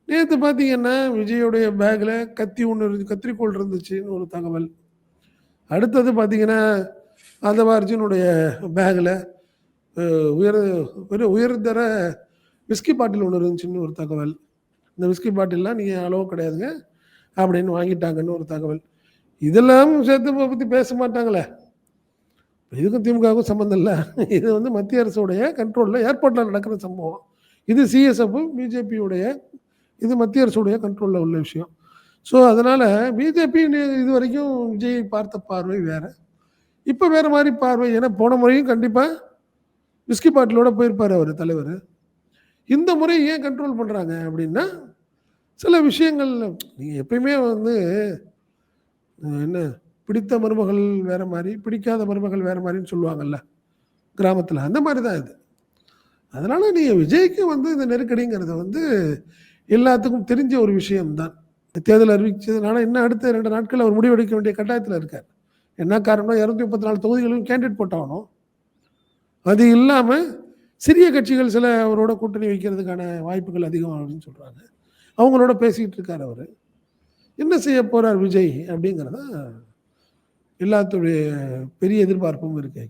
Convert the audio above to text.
நேத்து பார்த்தீங்கன்னா, விஜயோடைய பேக்ல கத்தி ஒண்ணு கத்தரிக்கோல் இருந்துச்சுன்னு ஒரு தகவல். அடுத்தது பார்த்தீங்கன்னா, ஆதவ அர்ஜுனுடைய பேக்ல அ உயர் உயர்தர விஸ்கி பாட்டில் ஒண்ணு இருந்துச்சுன்னு ஒரு தகவல். இந்த விஸ்கி பாட்டில்லாம் நீங்க அளவு கிடையாதுங்க அப்படின்னு வாங்கிட்டாங்கன்னு ஒரு தகவல். இதெல்லாம் சேர்த்து பத்தி பேச மாட்டாங்களே. இதுக்கும் திமுகவுக்கும் சம்மந்தம் இல்ல. இது வந்து மத்திய அரசுடைய கண்ட்ரோல்ல ஏர்போர்ட்ல நடக்கிற சம்பவம். இது சிஎஸ்எஃப் பிஜேபியுடைய இது மத்திய அரசுடைய கண்ட்ரோல்ல உள்ள விஷயம். ஸோ அதனால பிஜேபி இதுவரைக்கும் விஜய் பார்த்த பார்வை வேற. இப்ப வேற மாரி பார்வை. ஏன்னா போன முறையும் கண்டிப்பா விஸ்கி பாட்டிலோட போயிருப்பாரு அவரு தலைவரு. இந்த முறை ஏன் கண்ட்ரோல் பண்றாங்க அப்படின்னா, சில விஷயங்கள் நீங்க எப்பயுமே வந்து என்ன பிடித்த மருமகள் வேற மாரி, பிடிக்காத மருமகள் வேற மாரின்னு சொல்லுவாங்கல்ல, கிராமத்துல. அந்த மாரி தான் இது. அதனால நீங்க விஜய்க்கு வந்து இந்த நெருக்கடிங்கிறது வந்து எல்லாத்துக்கும் தெரிஞ்ச ஒரு விஷயம் தான். தேர்தல் அறிவிச்சதுனால இன்னும் அடுத்த 2 நாட்கள் அவர் முடிவெடுக்க வேண்டிய கட்டாயத்துல இருக்கார். என்ன காரணம்னா 234 தொகுதிகளிலும் கேண்டிடேட் போட்டாகணும். அது இல்லாம சிறிய கட்சிகள் சில அவரோட கூட்டணி வைக்கிறதுக்கான வாய்ப்புகள் அதிகம் அப்படின்னு சொல்றாங்க. அவங்களோட பேசிட்டு இருக்காரு அவரு. என்ன செய்ய போறார் விஜய் அப்படிங்கிறத எல்லாத்துடைய பெரிய எதிர்பார்ப்பும் இருக்கு.